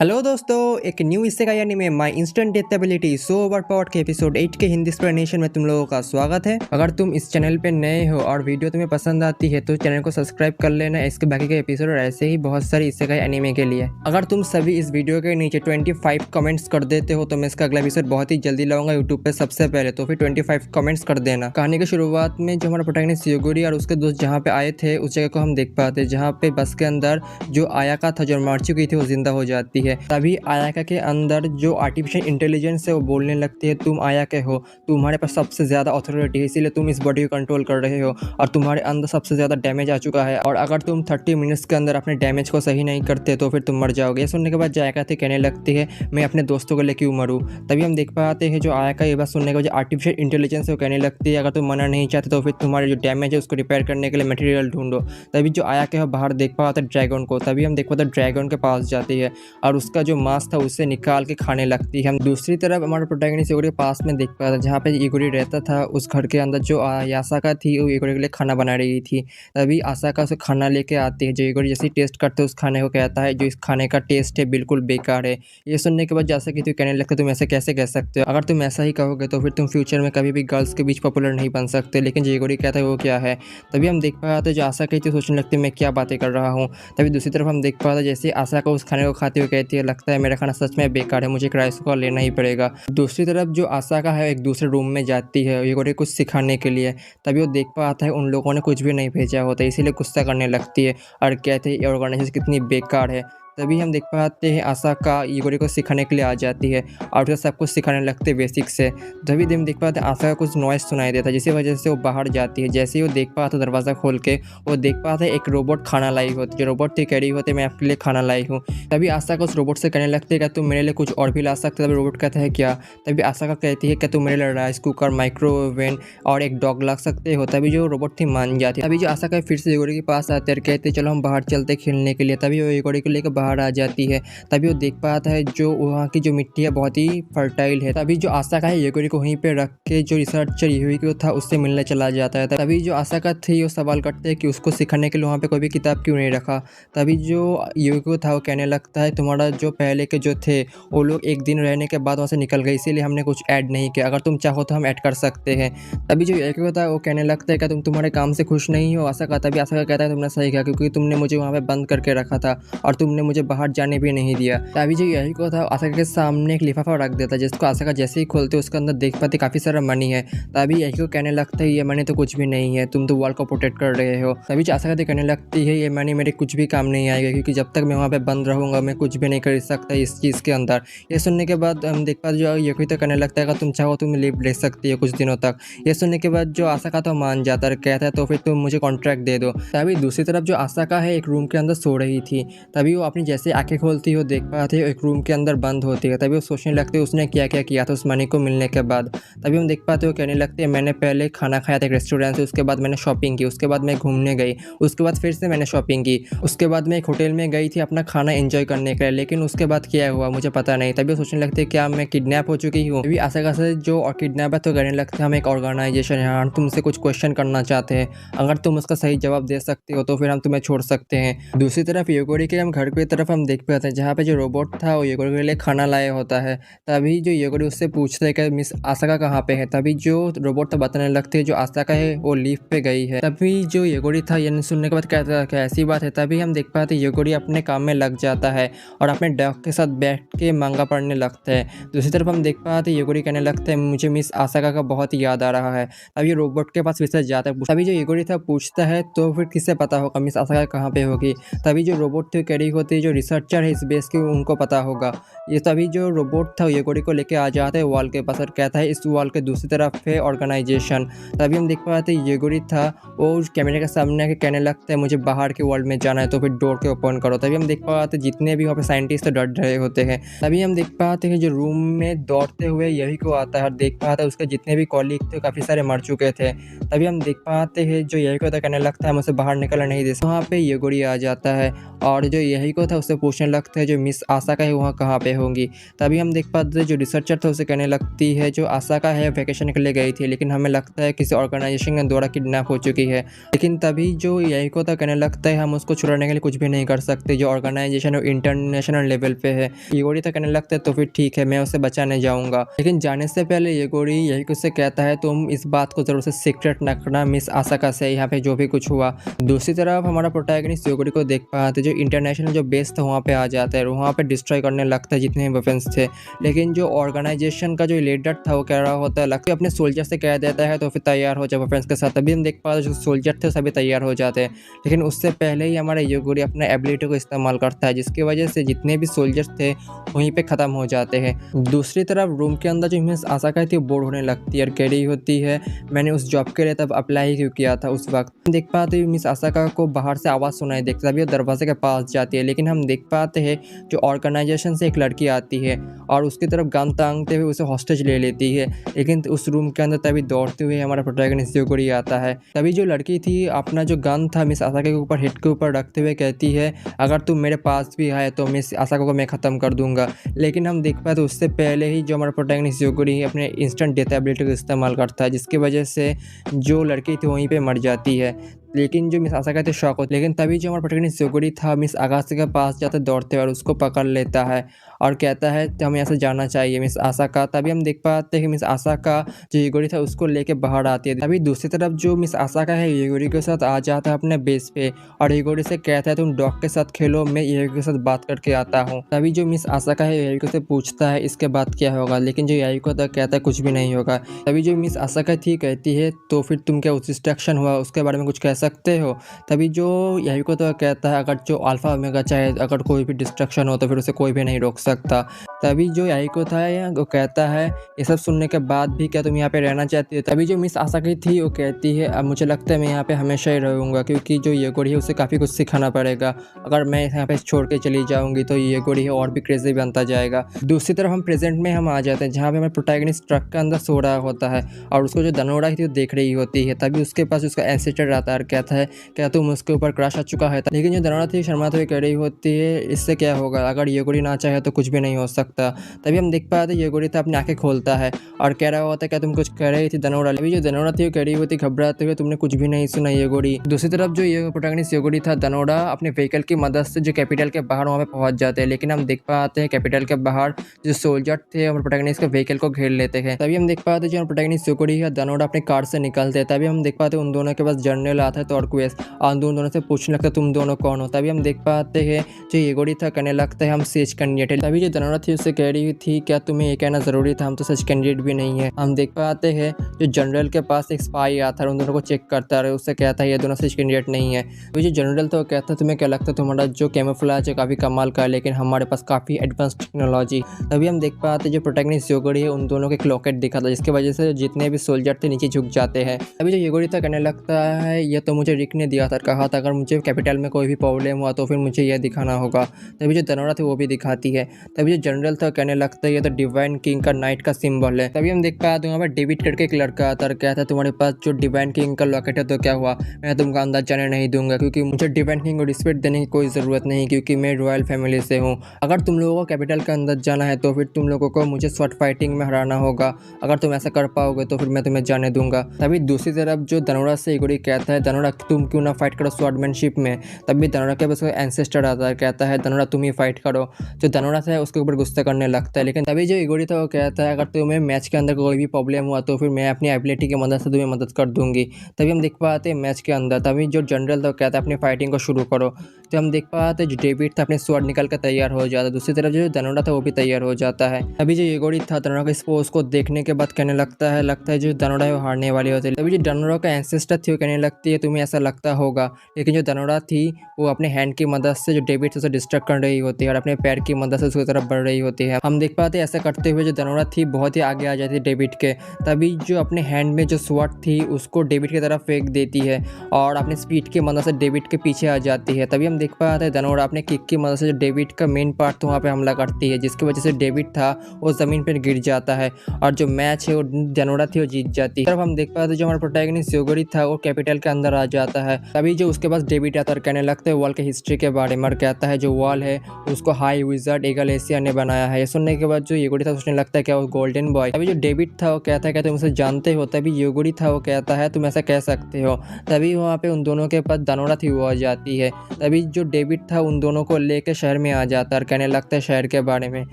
Hello दोस्तों, एक new isekai anime my instant death ability so overpowered के episode 8 के हिंदी एक्सप्लेनेशन में तुम लोगों का स्वागत है। अगर तुम इस चैनल पे नए हो और वीडियो तुम्हें पसंद आती है तो चैनल को सब्सक्राइब कर लेना इसके बाकी के एपिसोड और ऐसे ही बहुत सारी इसेगाई एनीमे के लिए। अगर तुम सभी इस वीडियो के नीचे 25 कमेंट्स कर देते हो तो मैं इसका अगला एपिसोड बहुत ही जल्दी लाऊंगा यूट्यूब पे सबसे पहले, तो फिर 25 कमेंट्स कर देना। कहानी की शुरुआत में जो हमारा प्रोटैगनिस्ट योगोरी और उसके दोस्त जहाँ पे आए थे उस जगह को हम देख पाते, जहाँ पे बस के अंदर जो आयाका था जो मर चुकी थी वो जिंदा हो जाती है। तभी आयाका के अंदर जो आर्टिफिशियल इंटेलिजेंस है वो बोलने लगती है, तुम आयाका हो, तुम्हारे पास सबसे ज़्यादा अथॉरिटी है, इसीलिए तुम इस बॉडी को कंट्रोल कर रहे हो और तुम्हारे अंदर सबसे ज़्यादा डैमेज आ चुका है और अगर तुम 30 मिनट्स के अंदर अपने डैमेज को सही नहीं करते तो फिर तुम मर जाओगे। सुनने के बाद जो आयाका थी कहने लगती है, मैं अपने दोस्तों को लेकर क्यों मरूँ। तभी हम देख पाते हैं जो आयाका ये बात सुनने के बाद जो आर्टिफिशियल इंटेलिजेंस है वो कहने लगती है, अगर तुम मरना नहीं चाहते तो फिर तुम्हारे जो डैमेज है उसको रिपेयर करने के लिए मटेरियल ढूंढो। तभी जो आयाका है बाहर देख पाता है ड्रैगन को। तभी हम देख पाते ड्रैगन के पास जाती है और उसका जो मांस था उससे निकाल के खाने लगती है। हम दूसरी तरफ हमारा प्रोटैगनिस्ट ईगोरी के पास में देख पाता जहाँ पे ईगोरी रहता था उस घर के अंदर जो यासाका थी वो ईगोरी के लिए खाना बना रही थी। तभी आसाका उसे खाना लेके आती है, जो ईगोरी जैसे टेस्ट करते उस खाने को कहता है जो इस खाने का टेस्ट है बिल्कुल बेकार है। ये सुनने के बाद जैसा कि तू कहने लगता तुम ऐसे कैसे कह सकते हो, अगर तुम ऐसा ही कहोगे तो फिर तुम फ्यूचर में कभी भी गर्ल्स के बीच पॉपुलर नहीं बन सकते। लेकिन जो ईगोरी कहता है वो क्या है। तभी हम देख पाते जो आसाका थी सोचने लगती है मैं क्या बातें कर रहा हूँ। तभी दूसरी तरफ हम देख पाते जैसे आसाका उस खाने को खाते हुए कहती है, लगता है मेरा खाना सच में बेकार है, मुझे क्राइस को लेना ही पड़ेगा। दूसरी तरफ जो आसाका है एक दूसरे रूम में जाती है ईगोरी कुछ सिखाने के लिए। तभी वो देख पाता है उन लोगों ने कुछ भी नहीं भेजा होता, इसीलिए गुस्सा करने लगती है और कहते हैं ये ऑर्गेनाइजेशन कितनी बेकार है। तभी हम देख पाते हैं आसाका ईगोरी को सिखाने के लिए आ जाती है और फिर सब कुछ सिखाने लगते हैं बेसिक से। तभी हम देख पाते हैं आसाका कुछ नॉइस सुनाई देता है जिसकी वजह से वो बाहर जाती है। जैसे ही वो देख पाता है दरवाज़ा खोल के वो देख पाता है एक रोबोट खाना लाई होती है। जो रोबोट थी कह रही होती है मैं आपके लिए खाना लाई हूँ। तभी आसाका उस रोबोट से कहने लगती है क्या तुम मेरे लिए कुछ और भी ला सकते हो। तभी रोबोट कहता है क्या। तभी आसाका कहती है क्या तुम मेरे लिए राइस कुकर, माइक्रोवेव और एक डॉग ला सकते हो। तभी जो रोबोट थी मान जाती है। तभी जो आसाका फिर से ईगोरी के पास आते हैं कहते चलो हम बाहर चलते खेलने के लिए। तभी वो ईगोरी को लेकर बाहर आ जाती है। तभी वो देख पाता है जो वहाँ की जो मिट्टी है बहुत ही फर्टाइल है। तभी जो आसाका है ईगोरी को वहीं पे रख के जो रिसर्चर यूहिको था उससे मिलने चला जाता है। तभी जो आसाका थी वो सवाल करते हैं कि उसको सिखाने के लिए वहाँ पे कोई भी किताब क्यों नहीं रखा। तभी जो यूहिको था वो कहने लगता है तुम्हारा जो पहले के जो थे वो लोग एक दिन रहने के बाद वहाँ से निकल गए, इसीलिए हमने कुछ ऐड नहीं किया, अगर तुम चाहो तो हम ऐड कर सकते हैं। तभी जो यूहिको था वो कहने लगता है कि तुम तुम्हारे काम से खुश नहीं हो आसाका। तभी आसाका कहता है तुमने सही कहा क्योंकि तुमने मुझे वहाँ पे बंद करके रखा था और तुमने मुझे बाहर जाने भी नहीं दिया। तभी जो यूहिको था आसाका के सामने एक लिफाफा रख देता जिसको आसाका जैसे ही खोलते उसके अंदर देख पाते काफ़ी सारा मनी है। तभी यूहिको कहने लगता है ये मनी तो कुछ भी नहीं है, तुम तो वर्ल्ड को प्रोटेक्ट कर रहे हो। तभी जो आसाका कहने लगती है ये मनी मेरे कुछ भी काम नहीं आएगा क्योंकि जब तक मैं वहाँ पे बंद रहूँगा मैं कुछ भी नहीं कर सकता इस चीज़ के अंदर। ये सुनने के बाद हम देख पाते जो यूहिको तो कहने लगता है अगर तुम चाहो तुम लीव ले सकती हो कुछ दिनों तक। ये सुनने के बाद जो आसाका तो मान जाता है, कहता है तो फिर तुम मुझे कॉन्ट्रैक्ट दे दो। तभी दूसरी तरफ जो आसाका है एक रूम के अंदर सो रही थी। तभी वो अपनी जैसे आंखें खोलती हो देख पाते एक रूम के अंदर बंद होती है। तभी वो सोचने लगते हैं उसने क्या क्या किया था उस मनी को मिलने के बाद। तभी हम देख पाते हो कहने लगते हैं मैंने पहले खाना खाया था एक रेस्टोरेंट से, उसके बाद मैंने शॉपिंग की, उसके बाद मैं घूमने गई, उसके बाद फिर से मैंने शॉपिंग की, उसके बाद मैं एक होटल में गई थी अपना खाना एंजॉय करने के लिए, लेकिन उसके बाद क्या हुआ मुझे पता नहीं। तभी वो सोचने लगते हैं क्या मैं किडनैप हो चुकी हूँ। तभी आसाका से जो किडनैप है तो कहने लगते हैं हम एक ऑर्गेनाइजेशन है, हम तुमसे कुछ क्वेश्चन करना चाहते हैं, अगर तुम उसका सही जवाब दे सकते हो तो फिर हम तुम्हें छोड़ सकते हैं। दूसरी तरफ यूगोरी के हम घर की तरफ हम देख पाते हैं जहाँ पे जो रोबोट था वो यूगोरी के लिए खाना लाया होता है। तभी जो यूगोरी उससे पूछता है कि मिस आसाका कहाँ पे है। तभी जो रोबोट था बताने लगते हैं जो आसाका है वो लीव पे गई है। तभी जो यूगोरी था ये सुनने के बाद कहता क्या ऐसी बात है। तभी हम देख पाते यूगोरी अपने काम में लग जाता है और अपने डॉग के साथ बैठ के मांगा पढ़ने लगता है। दूसरी तरफ हम देख पाते यूगोरी कहने लगता है मुझे मिस आसाका का बहुत ही याद आ रहा है। तभी रोबोट के पास फिर से जाता है। तभी जो यूगोरी था पूछता है तो फिर किससे पता होगा मिस आसाका कहाँ पे होगी। तभी जो रोबोट थे कह रही होती है जो रिसर्चर है इस बेस की उनको पता होगा। ये तभी जो रोबोट था यूगोरी को लेके आ जाता है वॉल के पास और कहता है इस वॉल के दूसरी तरफ है ऑर्गेनाइजेशन। तभी हम देख पाते यूगोरी था वो कैमरे के सामने आके कहने लगता है मुझे बाहर के वर्ल्ड में जाना है तो फिर डोर के ओपन करो। तभी हम देख पाते जितने भी वहाँ पे साइंटिस्ट डर रहे होते हैं। तभी हम देख पाते हैं जो रूम में दौड़ते हुए यही को आता है और देख पाता है उसके जितने भी कॉलीग थे काफ़ी सारे मर चुके थे। तभी हम देख पाते हैं जो यही को था कहने लगता है मुझसे बाहर निकलना नहीं दे। वहाँ पे यूगोरी आ जाता है और जो यही को था उससे पूछने लगता है जो मिस आसाका है वहाँ कहाँ पे होंगी। तभी हम देख पाते हैं जो रिसर्चर था उसे कहने लगती है जो आसाका है वैकेशन के लिए गई थी, लेकिन हमें लगता है किसी ऑर्गेनाइजेशन के द्वारा किडनैप हो चुकी है। लेकिन तभी जो याइको था कहने लगता है हम उसको छुड़ाने के लिए कुछ भी नहीं कर सकते, जो ऑर्गेनाइजेशन है इंटरनेशनल लेवल पे है। येगोरी था कहने लगता है तो फिर ठीक है, मैं उसे बचाने जाऊंगा। लेकिन जाने से पहले येगोरी याइको से कहता है तुम इस बात को जरूर से सीक्रेट न करना मिस आसाका से, यहाँ पे जो भी कुछ हुआ। दूसरी तरफ हमारा प्रोटैगनिस्ट येगोरी को देख पाते जो इंटरनेशनल जो बेस था वहाँ पे आ जाता है, वहाँ पे डिस्ट्रॉय करने लगता है जितने वेपन्स थे। लेकिन जो ऑर्गेनाइजेशन का जो लीडर था वो कह रहा होता है, लगता है अपने सोल्जर से कह देता है तो फिर तैयार हो जाए वेपन्स के साथ। तभी हम देख पाते जो सोल्जर थे सभी तैयार हो जाते हैं। लेकिन उससे पहले ही हमारा येगोरी अपना एबिलिटी को इस्तेमाल करता है, जिसकी वजह से जितने भी सोल्जर्स थे वहीं पे ख़त्म हो जाते हैं। दूसरी तरफ रूम के अंदर जो मिस आसाका थी बोर होने लगती है और कह रही होती है मैंने उस जॉब के लिए तब अप्लाई क्यों किया था उस वक्त। देख पाते हैं मिस आसाका को बाहर से आवाज़ सुनाई देती है, तभी वो दरवाजे के पास जाती है। लेकिन हम देख पाते हैं जो ऑर्गेनाइजेशन से एक लड़की आती है और उसकी तरफ गन तांगते हुए उसे हॉस्टेज ले लेती है। लेकिन उस रूम के अंदर तभी दौड़ते हुए हमारा प्रोटैगनिस्ट येगोरी आता है। तभी जो लड़की थी अपना जो गन था मिस आसाका के ऊपर हिट के ऊपर रखते हुए कहती है अगर तुम मेरे पास भी आए तो मिस आसाका को मैं ख़त्म कर दूंगा। लेकिन हम देख पाए तो उससे पहले ही जो हमारा प्रोटैगनिस्ट येगोरी है अपने इंस्टेंट डेथ एबिलिटी का इस्तेमाल करता है, जिसकी वजह से जो लड़की थी वहीं पे मर जाती है। लेकिन जो मिस आसाका थे शॉक होते। लेकिन तभी जो हमारा प्रोटैगनिस्ट येगोरी था मिस आकाशा के पास जाते दौड़ते और उसको पकड़ लेता है और कहता है हमें यहाँ से जाना चाहिए मिस आसाका। तभी हम देख पाते हैं कि मिस आसाका जो येगोरी था उसको लेके बाहर आती है। तभी दूसरी तरफ जो मिस आसाका है येगोरी के साथ आ जाता है अपने बेस पे और येगोरी से कहता है तुम डॉग के साथ खेलो, मैं येगोरी के साथ बात करके आता हूँ। तभी जो मिस आसाका है याइको से पूछता है इसके बाद क्या होगा, लेकिन जो याइको तो कहता है कुछ भी नहीं होगा। तभी जो मिस आसाका थी कहती है तो फिर तुम क्या उस डिस्ट्रैक्शन हुआ उसके बारे में कुछ कह सकते हो। तभी जो याइको तो कहता है अगर जो अल्फा ओमेगा चाहे अगर कोई भी डिस्ट्रैक्शन हो तो फिर उसे कोई भी नहीं रोक सकता। तभी जो याइको था वो कहता है ये सब सुनने के बाद भी क्या तुम यहाँ पे रहना चाहती हो। तभी जो मिस आसाका थी वो कहती है अब मुझे लगता है मैं यहाँ पे हमेशा ही रहूँगा, क्योंकि जो येगोरी है उसे काफ़ी कुछ सिखाना पड़ेगा। अगर मैं यहाँ पे छोड़ के चली जाऊँगी तो येगोरी है और भी क्रेजी बनता जाएगा। दूसरी तरफ हम प्रेजेंट में हम आ जाते हैं जहाँ पे हमारे प्रोटैगनिस्ट ट्रक के अंदर सो रहा होता है और उसको जो दनोरा थी वो देख रही होती है। तभी उसके पास उसका एंसेस्टर आता है और कहता है क्या तुम उसके ऊपर क्रश आ चुका है। लेकिन जो दनोरा थी शर्माते हुए कह रही होती है इससे क्या होगा, अगर येगोरी ना चाहे तो कुछ भी नहीं हो सकता। तभी हम देख पाते येगोरी था अपनी आंखें खोलता है और कह रहा होता है क्या तुम कुछ कह रही थी दनोरा। अभी जो दनोरा थी वो कह रही होती घबराते हुए तुमने कुछ भी नहीं सुना येगोरी। दूसरी तरफ जो ये प्रोटैगनिस्ट येगोरी था दनोरा अपने व्हीकल की मदद से जो कैपिटल के बाहर वहाँ पे पहुँच जाते हैं। लेकिन हम देख पाते हैं कैपिटल के बाहर जो सोल्जर थे हमारे प्रोटैगनिस्ट के व्हीकल को घेर लेते हैं। तभी हम देख पाते हैं जो प्रोटैगनिस्ट येगोरी है दनोरा अपने कार से निकलते हैं। तभी हम देख पाते हैं उन दोनों के पास जनरल आता है टॉर्क्वेस और दोनों से पूछने लगता है तुम दोनों कौन हो। तभी हम देख पाते हैं जो येगोरी था कहने लगता है हम सेज कैंडिडेट है। तभी जो दनोरा थी उससे कह रही थी क्या तुम्हें ये कहना जरूरी था, हम तो सच कैंडिडेट भी नहीं है। हम देख पाते हैं जो जनरल के पास एक स्पाई आता है उन दोनों को चेक करता है, उससे कहता है ये दोनों सच कैंडिडेट नहीं है। तो जो जनरल था वो कहता है तुम्हें क्या लगता है तुम्हारा जो कैमोफ्लेज है काफ़ी कमाल का है, लेकिन हमारे पास काफ़ी एडवांस टेक्नोलॉजी। तभी हम देख पाते हैं जो प्रोटैगनिस्ट येगोरी है उन दोनों के लॉकेट दिखा था, जिसकी वजह से जितने भी सोल्जर थे नीचे झुक जाते हैं। तभी जो येगोरी था कहने लगता है ये तो मुझे रिक ने दिया था, कहा था अगर मुझे कैपिटल में कोई भी प्रॉब्लम हुआ तो फिर मुझे यह दिखाना होगा। तभी जो दनोरा थी वो भी दिखाती है। तभी जो जनरल था कहने लगता है ये तो डिवाइन किंग का नाइट का सिंबल है। तभी हम देख पाते हैं वहाँ पर डेविड करके एक लड़का आता है, कहता है तुम्हारे पास जो डिवाइन किंग का लॉकेट है तो क्या हुआ, मैं तुमको अंदर जाने नहीं दूंगा क्योंकि मुझे डिवाइन किंग को रिस्पेक्ट देने की कोई ज़रूरत नहीं क्योंकि मैं रॉयल फैमिली से हूँ। अगर तुम लोगों को कैपिटल के अंदर जाना है तो फिर तुम लोगों को मुझे स्वॉर्ड फाइटिंग में हराना होगा, अगर तुम ऐसा कर पाओगे तो फिर मैं तुम्हें जाने दूंगा। तभी दूसरी तरफ जो दनोरा से येगोरी कहता है दनोरा तुम क्यों ना फाइट करो स्वॉर्डमैनशिप में। तभी दनोरा के पास एंसेस्टर आता है, कहता है दनोरा तुम ही फाइट करो। जो दनोरा था उसके ऊपर गुस्सा करने लगता है। लेकिन तभी जो येगोरी था वो कहता है अगर तुम्हें मैच के अंदर कोई भी प्रॉब्लम हुआ तो फिर मैं अपनी एबिलिटी की मदद से तुम्हें मदद कर दूंगी। तभी हम देख पाते हैं मैच के अंदर तभी जो जनरल था वो कहता है अपनी फाइटिंग को शुरू करो। तो हम देख पाते हैं जो डेविड था अपने स्वॉर्ड निकल कर तैयार हो जाता है। दूसरी तरफ जो दनोरा था वो भी तैयार हो जाता है। अभी जो येगोरी था दनोरा के स्पोर्स को देखने के बाद कहने लगता है जो दनोरा है वो हारने वाली होती है। तभी जो दनोरा का एंसेस्टर थी वो कहने लगती है तुम्हें ऐसा लगता होगा, लेकिन जो दनोरा थी वो अपने हैंड की मदद से जो डेविड उसे डिस्ट्रैक्ट कर रही होती है और अपने पैर की मदद से उसकी तरफ बढ़ रही होती है। हम देख पाते हैं ऐसा करते हुए जो दनोरा थी बहुत ही आगे आ जाती है डेविड के। तभी जो अपने हैंड में जो स्वॉर्ड थी उसको डेविड की तरफ फेंक देती है और अपने स्पीड की मदद से डेविड के पीछे आ जाती है। तभी हम देख पाते हैं दनोरा अपने किक की मदद से जो डेविड का मेन पार्ट था वहाँ पे हमला करती है, जिसकी वजह से डेविड था वो ज़मीन पर गिर जाता है और जो मैच है वो दनोरा थी वो जीत जाती है। तब हम देख पाते हैं जो हमारा प्रोटैगनिस्ट येगोरी था वो कैपिटल के अंदर अंदर आ जाता है। तभी जो उसके पास डेविड आता है और कहने लगता है वॉल के हिस्ट्री के बारे में और कहता है जो वॉल है उसको हाई विजार्ड ईगल एशिया ने बनाया है। ये सुनने के बाद जो योगोरी था सोचने लगता है क्या वो गोल्डन बॉय। तभी जो डेविड था वो कहता है क्या तुम उसे जानते हो। तभी योगोरी था वो कहता है तुम ऐसा कह सकते हो। तभी वहाँ पे उन दोनों के पास दानोरा थी वो आ जाती है। तभी जो डेविड था उन दोनों को लेकर शहर में आ जाता है और कहने लगता है शहर के बारे में।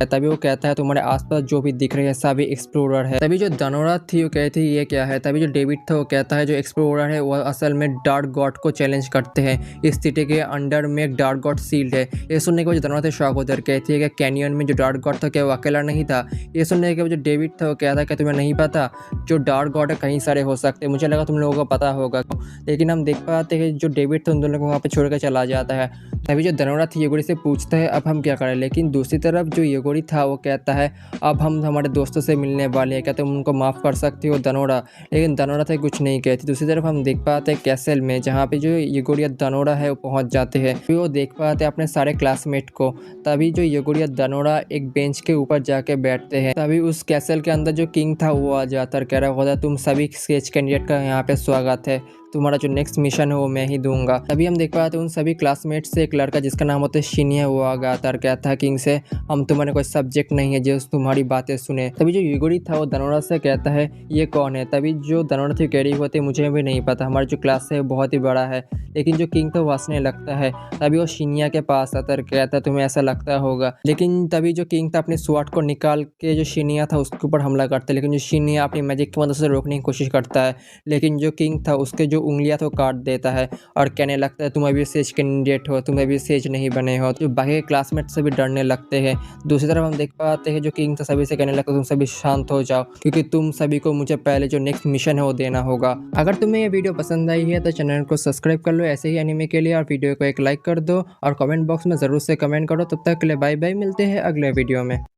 तभी वो कहता है तुम्हारे आसपास जो भी दिख रहे हैं सभी एक्सप्लोरर है। तभी जो दानोरा थी वो कहती है ये क्या है। तभी जो डेविड था वो कहता है जो एक्सप्लोरर है वो असल में डार्क गॉड को चैलेंज करते हैं। इस सिटी के अंडर में एक डार्क गॉड सील्ड है। ये सुनने के बाद दानोरा थे शॉक होकर कहती है कि कैनियन में जो डार्क गॉड था क्या वो अकेला नहीं था। ये सुनने के बाद जो डेविड था वो कहता है कि तुम्हें नहीं पता जो डार्क गॉड है कहीं सारे हो सकते हैं। मुझे लगा तुम लोगों को पता होगा, लेकिन हम देख पाते हैं जो डेविड था उन दोनों को वहाँ पे छोड़कर चला जाता है। तभी जो दानोरा थी योगोरी से पूछता है अब हम क्या करें। लेकिन दूसरी तरफ जो योगोरी था वो कहता है अब हम हमारे दोस्तों से मिलने वाले हैं, क्या तुम उनको माफ़ कर सकती हो दानोरा। लेकिन दानोरा था कुछ नहीं कहती। दूसरी तरफ हम देख पाते हैं कैसल में जहाँ पे जो योगोरी और दानोरा है वो पहुँच जाते हैं। फिर वो देख पाते हैं अपने सारे क्लासमेट को। तभी जो योगोरी और दानोरा एक बेंच के ऊपर जाके बैठते हैं। तभी उस कैसल के अंदर जो किंग था वो आ जाता है, कह रहा होता तुम सभी स्केच कैंडिडेट का यहाँ पे स्वागत है, तुम्हारा जो नेक्स्ट मिशन है वो मैं ही दूंगा। तभी हम देख पाते हैं उन सभी क्लासमेट से एक लड़का जिसका नाम होता है शिनिया वो आ गया था, कहता है किंग से हम तुम्हारे कोई सब्जेक्ट नहीं है जो तुम्हारी बातें सुने। तभी जो योगोरी था वो दानोरा से कहता है ये कौन है। तभी जो दानोरा थी कह रही होती मुझे भी नहीं पता, हमारा जो क्लास है बहुत ही बड़ा है। लेकिन जो किंग था वो हंसने लगता है। तभी वो शिनिया के पास आता है, कहता है तुम्हें ऐसा लगता होगा। लेकिन तभी जो किंग था अपने स्वॉर्ड को निकाल के जो शिनिया था उसके ऊपर हमला करता है। लेकिन जो शिनिया अपनी मैजिक की मदद से रोकने की कोशिश करता है, लेकिन जो किंग था उसके जो उंगलियां तो काट देता है और कहने लगता है तुम अभी सेज कैंडिडेट हो, तुम अभी सेज नहीं बने हो। जो बाकी क्लासमेट से भी डरने लगते हैं। दूसरी तरफ हम देख पाते हैं जो किंग था सभी से कहने लगता है तुम सभी शांत हो जाओ क्योंकि तुम सभी को मुझे पहले जो नेक्स्ट मिशन है वो देना होगा। अगर तुम्हें ये वीडियो पसंद आई है तो चैनल को सब्सक्राइब कर लो ऐसे ही एनीमे के लिए, और वीडियो को एक लाइक कर दो और कमेंट बॉक्स में ज़रूर से कमेंट करो। तब तक के लिए बाय बाय, मिलते हैं अगले वीडियो में।